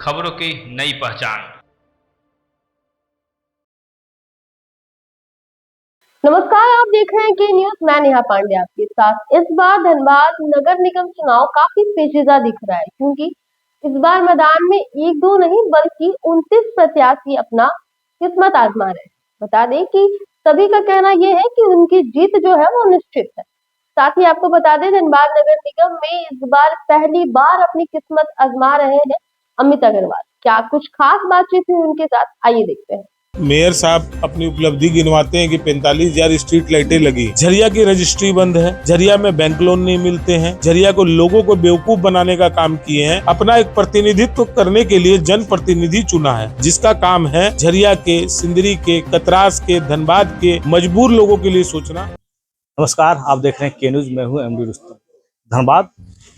खबरों की नई पहचान। नमस्कार, आप देख रहे हैं कि न्यूज। मैं नेहा पांडे आपके साथ। इस बार धनबाद नगर निगम चुनाव काफी पेचीदा दिख रहा है, क्योंकि इस बार मैदान में एक दो नहीं बल्कि 29 प्रत्याशी अपना किस्मत आजमा रहे हैं। बता दें कि सभी का कहना यह है कि उनकी जीत जो है वो निश्चित है। साथ ही आपको बता दें, धनबाद नगर निगम में इस बार पहली बार अपनी किस्मत आजमा रहे हैं अमित अग्रवाल। क्या कुछ खास बातचीत हुई उनके साथ, आइए देखते हैं। मेयर साहब अपनी उपलब्धि गिनवाते हैं कि 45,000 स्ट्रीट लाइटें लगी। झरिया की रजिस्ट्री बंद है, झरिया में बैंक लोन नहीं मिलते हैं, झरिया को लोगों को बेवकूफ बनाने का काम किए हैं। अपना एक प्रतिनिधित्व करने के लिए जन प्रतिनिधि चुना है, जिसका काम है झरिया के, सिंदरी के, कतरास के, धनबाद के मजबूर लोगों के लिए सोचना। नमस्कार, आप देख रहे हैं के न्यूज। मैं हूं एमडी रुस्तम। धनबाद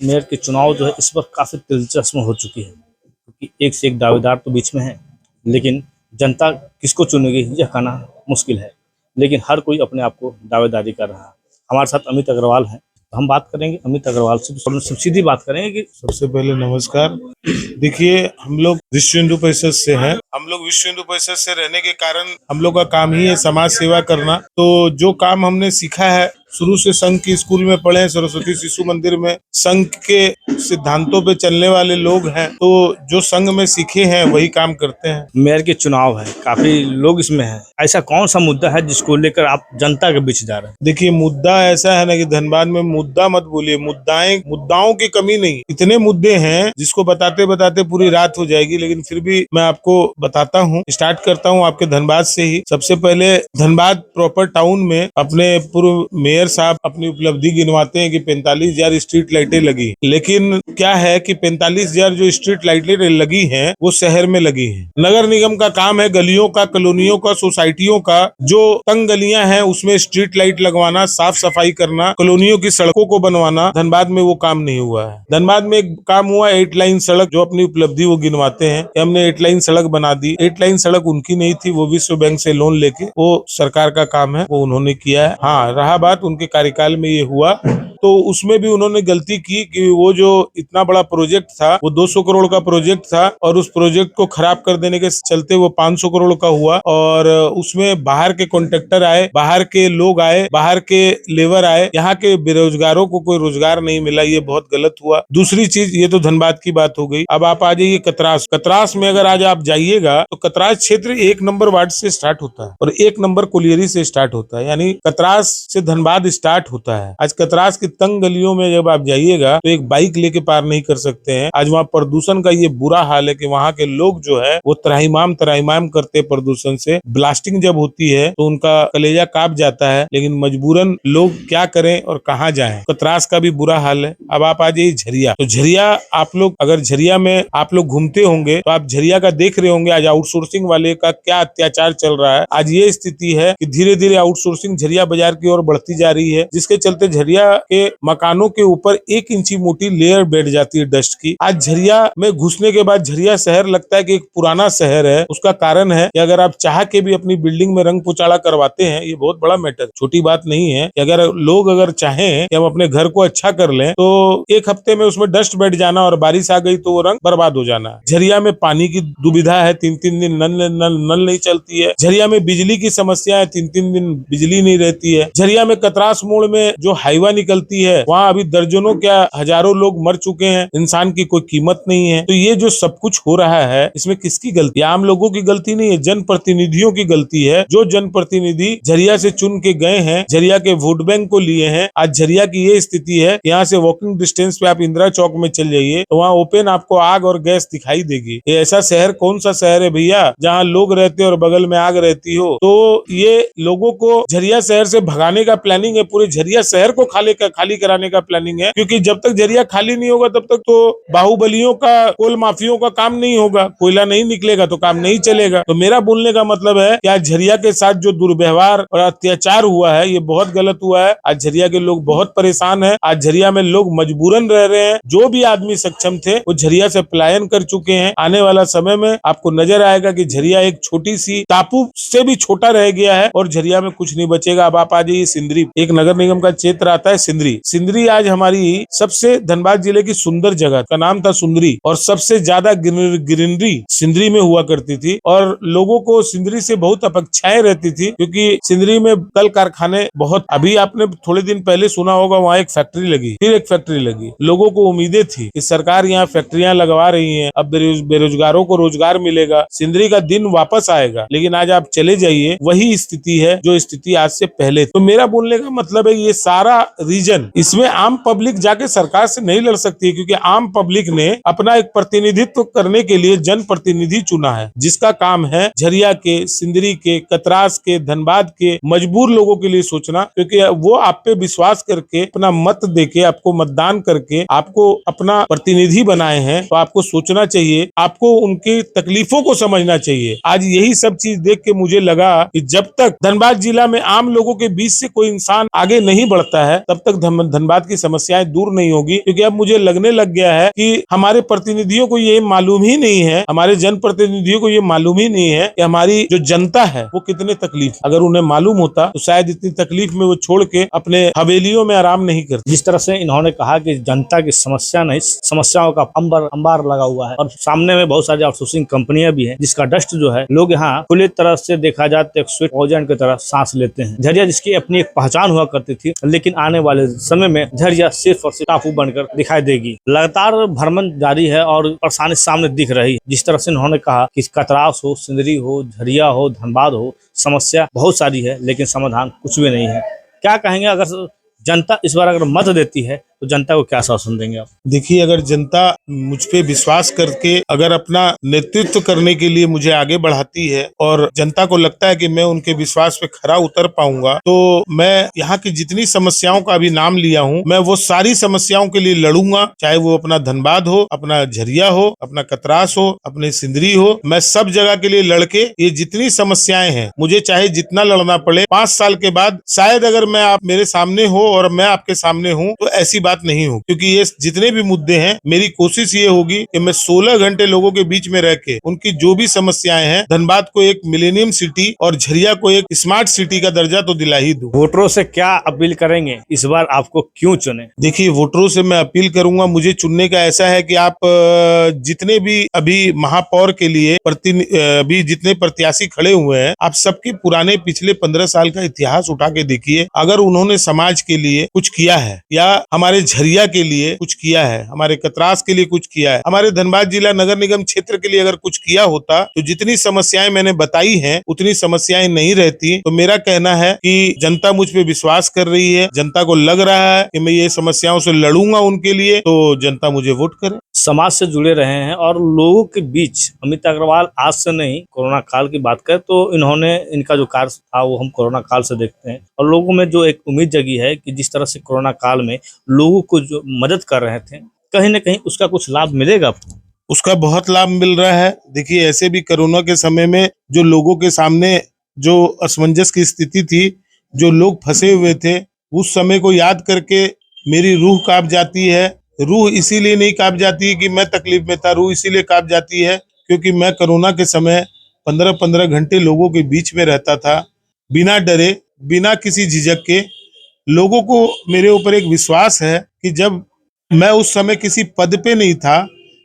मेयर के चुनाव जो है इस बार काफी दिलचस्प हो चुकी है, क्योंकि एक से एक दावेदार तो बीच में है, लेकिन जनता किसको चुनेगी यह कहना मुश्किल है। लेकिन हर कोई अपने आप को दावेदारी कर रहा है। हमारे साथ अमित अग्रवाल हैं, तो हम बात करेंगे अमित अग्रवाल से। तो सीधी बात करेंगे कि सबसे पहले नमस्कार। देखिए, हम लोग विश्व हिंदू परिषद से हैं। हम लोग विश्व हिंदू परिषद से रहने के कारण हम लोग का काम ही है समाज सेवा करना। तो जो काम हमने सीखा है, शुरू से संघ के स्कूल में पढ़े, सरस्वती शिशु मंदिर में संघ के सिद्धांतों पे चलने वाले लोग हैं। तो जो संघ में सीखे हैं वही काम करते हैं। मेयर के चुनाव है, काफी लोग इसमें हैं। ऐसा कौन सा मुद्दा है जिसको लेकर आप जनता के बीच जा रहे हैं? देखिए, मुद्दा ऐसा है ना कि धनबाद में मुद्दा मत बोलिए, मुद्दाओं की कमी नहीं। इतने मुद्दे हैं जिसको बताते बताते पूरी रात हो जाएगी, लेकिन फिर भी मैं आपको बताता हूँ। स्टार्ट करता हूँ आपके धनबाद से ही। सबसे पहले धनबाद प्रॉपर टाउन में अपने पूर्व मेयर साहब अपनी उपलब्धि गिनवाते हैं कि 45,000 स्ट्रीट लाइटें लगी। लेकिन क्या है कि 45,000 जो स्ट्रीट लाइटें लगी हैं वो शहर में लगी हैं। नगर निगम का काम है गलियों का, कॉलोनियों का, सोसाइटियों का, जो तंग गलियां हैं उसमें स्ट्रीट लाइट लगवाना, साफ सफाई करना, कॉलोनियों की सड़कों को बनवाना। धनबाद में वो काम नहीं हुआ है। धनबाद में एक काम हुआ 8 लाइन सड़क, जो अपनी उपलब्धि वो गिनवाते हैं कि हमने 8 लाइन सड़क बना दी। 8 लाइन सड़क उनकी नहीं थी, वो विश्व बैंक से लोन लेके, वो सरकार का काम है, वो उन्होंने किया है। हाँ, रहा बात उनके कार्यकाल में ये हुआ, तो उसमें भी उन्होंने गलती की कि वो जो इतना बड़ा प्रोजेक्ट था, वो 200 करोड़ का प्रोजेक्ट था, और उस प्रोजेक्ट को खराब कर देने के चलते वो 500 करोड़ का हुआ। और उसमें बाहर के कॉन्ट्रैक्टर आए, बाहर के लोग आए, बाहर के लेबर आए, यहाँ के बेरोजगारों को कोई रोजगार नहीं मिला। ये बहुत गलत हुआ। दूसरी चीज, ये तो धनबाद की बात हो गई। अब आप आ जाइए कतरास। कतरास में अगर आज आप जाइएगा तो कतरास क्षेत्र 1 नंबर वार्ड से स्टार्ट होता है और 1 नंबर कोलियरी से स्टार्ट होता है, यानी कतरास से धनबाद स्टार्ट होता है। आज कतरास की तंग गलियों में जब आप जाइएगा तो एक बाइक लेके पार नहीं कर सकते हैं। आज वहाँ प्रदूषण का ये बुरा हाल है कि वहाँ के लोग जो है वो त्राहिमाम करते प्रदूषण से। ब्लास्टिंग जब होती है तो उनका कलेजा कांप जाता है, लेकिन मजबूरन लोग क्या करें और कहाँ जाएं। कतरास का भी बुरा हाल है। अब आप आ जाइए झरिया। तो झरिया, आप लोग अगर झरिया में आप लोग घूमते होंगे तो आप झरिया का देख रहे होंगे आज आउटसोर्सिंग वाले का क्या अत्याचार चल रहा है। आज ये स्थिति है कि धीरे धीरे आउटसोर्सिंग झरिया बाजार की ओर बढ़ती जा रही है, जिसके चलते झरिया के मकानों के ऊपर 1 इंची मोटी लेयर बैठ जाती है डस्ट की। आज झरिया में घुसने के बाद झरिया शहर लगता है कि एक पुराना शहर है। उसका कारण है कि अगर आप चाह के भी अपनी बिल्डिंग में रंग पुचाड़ा करवाते हैं, ये बहुत बड़ा मैटर, छोटी बात नहीं है कि अगर लोग चाहें कि हम अपने घर को अच्छा कर लें तो 1 हफ्ते में उसमें डस्ट बैठ जाना और बारिश आ गई तो वो रंग बर्बाद हो जाना। झरिया में पानी की दुविधा है, 3-3 दिन नल नहीं चलती है। झरिया में बिजली की समस्या है, 3-3 दिन बिजली नहीं रहती है। झरिया में कतरास मोड़ में जो हाईवा निकलती है, वहाँ अभी दर्जनों क्या हजारों लोग मर चुके हैं, इंसान की कोई कीमत नहीं है। तो ये जो सब कुछ हो रहा है, इसमें किसकी गलती? आम लोगों की गलती नहीं है, जनप्रतिनिधियों की गलती है। जो जनप्रतिनिधि झरिया से चुन के गए हैं, झरिया के वोट बैंक को लिए हैं। आज झरिया की ये स्थिति है, यहाँ से वॉकिंग डिस्टेंस पे आप इंदिरा चौक में चल जाइए तो वहाँ ओपन आपको आग और गैस दिखाई देगी। ये ऐसा शहर कौन सा शहर है भैया जहाँ लोग रहते और बगल में आग रहती हो? तो ये लोगों को झरिया शहर से भगाने का प्लानिंग है, पूरे झरिया शहर को खाली कराने का प्लानिंग है। क्योंकि जब तक झरिया खाली नहीं होगा तब तक तो बाहुबलियों का, कोल माफियों का काम नहीं होगा। कोयला नहीं निकलेगा तो काम नहीं चलेगा। तो मेरा बोलने का मतलब है कि आज झरिया के साथ जो दुर्व्यवहार और अत्याचार हुआ है, ये बहुत गलत हुआ है। आज झरिया के लोग बहुत परेशान है। आज झरिया में लोग मजबूरन रह रहे हैं। जो भी आदमी सक्षम थे वो झरिया से पलायन कर चुके हैं। आने वाला समय में आपको नजर आएगा कि झरिया एक छोटी सी टापू से भी छोटा रह गया है और झरिया में कुछ नहीं बचेगा। अब आप आ जाइए सिंदरी, एक नगर निगम का क्षेत्र आता है सिंदरी। सिंदरी। सिंदरी आज हमारी सबसे धनबाद जिले की सुंदर जगह का नाम था सुंदरी, और सबसे ज्यादा ग्रीनरी सिंदरी में हुआ करती थी, और लोगों को सिंदरी से बहुत अपेक्षाएं रहती थी, क्योंकि सिंदरी में कल कारखाने बहुत, अभी आपने थोड़े दिन पहले सुना होगा वहाँ एक फैक्ट्री लगी, फिर एक फैक्ट्री लगी। लोगों को उम्मीदें थी कि सरकार यहाँ फैक्ट्रियां लगवा रही है, अब बेरोजगारों को रोजगार मिलेगा, सिंदरी का दिन वापस आएगा। लेकिन आज आप चले जाइए, वही स्थिति है जो स्थिति आज से पहले। तो मेरा बोलने का मतलब है ये सारा रीजन, इसमें आम पब्लिक जाके सरकार से नहीं लड़ सकती है, क्योंकि आम पब्लिक ने अपना एक प्रतिनिधित्व करने के लिए जन प्रतिनिधि चुना है, जिसका काम है झरिया के, सिंदरी के, कतरास के, धनबाद के मजबूर लोगों के लिए सोचना, क्योंकि वो आप पे विश्वास करके अपना मत देके, आपको मतदान करके आपको अपना प्रतिनिधि बनाए हैं। तो आपको सोचना चाहिए, आपको उनकी तकलीफों को समझना चाहिए। आज यही सब चीज देख के मुझे लगा कि जब तक धनबाद जिला में आम लोगों के बीच से कोई इंसान आगे नहीं बढ़ता है, तब तक धनबाद की समस्याएं दूर नहीं होगी। क्योंकि अब मुझे लगने लग गया है कि हमारे प्रतिनिधियों को ये मालूम ही नहीं है, हमारे जनप्रतिनिधियों को ये मालूम ही नहीं है कि हमारी जो जनता है वो कितने तकलीफ, अगर उन्हें मालूम होता तो शायद इतनी तकलीफ में वो छोड़ के अपने हवेलियों में आराम नहीं करते। जिस तरह से इन्होंने कहा कि जनता की समस्या नहीं, समस्याओं का अंबार लगा हुआ है, और सामने में बहुत सारी आउटसोर्सिंग कंपनियां भी हैं, जिसका डस्ट जो है लोग यहाँ खुले तरह से देखा जाए तो एक स्वीट पॉइजन की तरह सांस लेते हैं। झरिया जिसकी अपनी एक पहचान हुआ करती थी, लेकिन आने वाले समय में झरिया सिर्फ और सिर्फ टापू बनकर दिखाई देगी। लगातार भ्रमण जारी है और परेशानी सामने दिख रही है। जिस तरह से इन्होंने कहा कि कतरास हो, सिंदरी हो, झरिया हो, धनबाद हो, समस्या बहुत सारी है, लेकिन समाधान कुछ भी नहीं है। क्या कहेंगे, अगर जनता इस बार अगर मत देती है तो जनता को क्या आश्वासन देंगे आप? देखिए, अगर जनता मुझ पे विश्वास करके अगर अपना नेतृत्व करने के लिए मुझे आगे बढ़ाती है, और जनता को लगता है कि मैं उनके विश्वास पे खरा उतर पाऊंगा, तो मैं यहाँ की जितनी समस्याओं का अभी नाम लिया हूँ, मैं वो सारी समस्याओं के लिए लड़ूंगा। चाहे वो अपना धनबाद हो, अपना झरिया हो, अपना कतरास हो, अपने सिंदरी हो, मैं सब जगह के लिए लड़के ये जितनी समस्याएं हैं, मुझे चाहे जितना लड़ना पड़े, 5 साल के बाद शायद अगर मैं आप मेरे सामने हो और मैं आपके सामने हूँ तो ऐसी बात नहीं हो, क्योंकि ये जितने भी मुद्दे हैं, मेरी कोशिश ये होगी कि मैं 16 घंटे लोगों के बीच में रह के उनकी जो भी समस्याएं हैं, धनबाद को एक मिलेनियम सिटी और झरिया को एक स्मार्ट सिटी का दर्जा तो दिला ही दूं। वोटरों से क्या अपील करेंगे, इस बार आपको क्यों चुने? देखिए, वोटरों से मैं अपील करूंगा, मुझे चुनने का ऐसा है कि आप जितने भी अभी महापौर के लिए अभी जितने प्रत्याशी खड़े हुए हैं, आप सबके पुराने पिछले 15 साल का इतिहास उठा के देखिए। अगर उन्होंने समाज के लिए कुछ किया है, या हमारे झरिया के लिए कुछ किया है, हमारे कतरास के लिए कुछ किया है, हमारे धनबाद जिला नगर निगम क्षेत्र के लिए अगर कुछ किया होता, तो जितनी समस्याएं मैंने बताई हैं उतनी समस्याएं नहीं रहती। तो मेरा कहना है कि जनता मुझ पे विश्वास कर रही है, जनता को लग रहा है कि मैं ये समस्याओं से लड़ूंगा उनके लिए, तो जनता मुझे वोट करे। समाज से जुड़े रहे हैं और लोगों के बीच, अमित अग्रवाल आज से नहीं, कोरोना काल की बात करें तो इनका जो कार्य था वो हम कोरोना काल से देखते हैं, और लोगों में जो एक उम्मीद जगी है कि जिस तरह से कोरोना काल में लोगों को जो मदद कर रहे थे, कहीं न कहीं उसका कुछ लाभ मिलेगा आपको? उसका बहुत लाभ मिल रहा है। देखिए, ऐसे भी कोरोना के समय में जो लोगों के सामने जो असमंजस की स्थिति थी, जो लोग फंसे हुए थे, उस समय को याद करके मेरी रूह कांप जाती है। रूह इसीलिए नहीं कांप जाती है कि मैं तकलीफ में था, रूह इसीलिए कांप जाती है क्योंकि मैं कोरोना के समय 15-15 घंटे लोगों के बीच में रहता था, बिना डरे, बिना किसी झिझक के। लोगों को मेरे ऊपर एक विश्वास है कि जब मैं उस समय किसी पद पे नहीं था,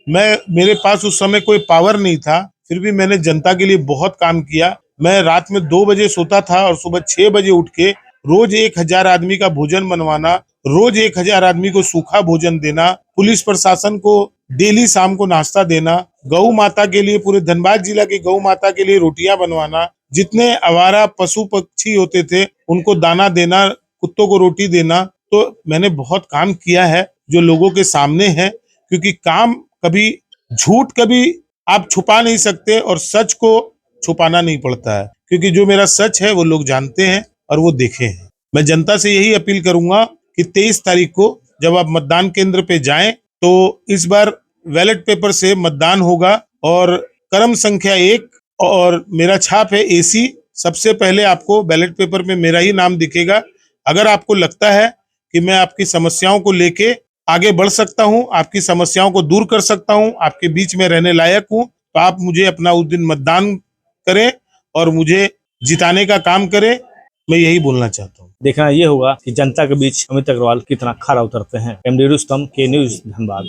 मेरे पास उस समय कोई पावर नहीं था, फिर भी मैंने जनता के लिए बहुत काम किया। मैं रात में 2 बजे सोता था और सुबह 6 बजे उठ के रोज 1000 आदमी का भोजन बनवाना, रोज 1000 आदमी को सूखा भोजन देना, पुलिस प्रशासन को डेली शाम को नाश्ता देना, गौ माता के लिए, पूरे धनबाद जिला की गौ माता के लिए रोटियां बनवाना, जितने आवारा पशु पक्षी होते थे उनको दाना देना, कुत्तों को रोटी देना। तो मैंने बहुत काम किया है जो लोगों के सामने है, क्योंकि काम कभी, झूठ कभी आप छुपा नहीं सकते और सच को छुपाना नहीं पड़ता है, क्योंकि जो मेरा सच है वो लोग जानते हैं और वो देखे हैं। मैं जनता से यही अपील करूंगा कि 23 तारीख को जब आप मतदान केंद्र पे जाएं तो इस बार बैलेट पेपर से मतदान होगा, और क्रम संख्या 1 और मेरा छाप है AC। सबसे पहले आपको बैलेट पेपर में मेरा ही नाम दिखेगा। अगर आपको लगता है कि मैं आपकी समस्याओं को लेके आगे बढ़ सकता हूं, आपकी समस्याओं को दूर कर सकता हूं, आपके बीच में रहने लायक हूं, तो आप मुझे अपना उस दिन मतदान करें और मुझे जिताने का काम करें। मैं यही बोलना चाहता हूँ। देखना ये होगा कि जनता के बीच अमित अग्रवाल कितना खरा उतरते हैं। एमडी रुस्तम, के न्यूज, धनबाद।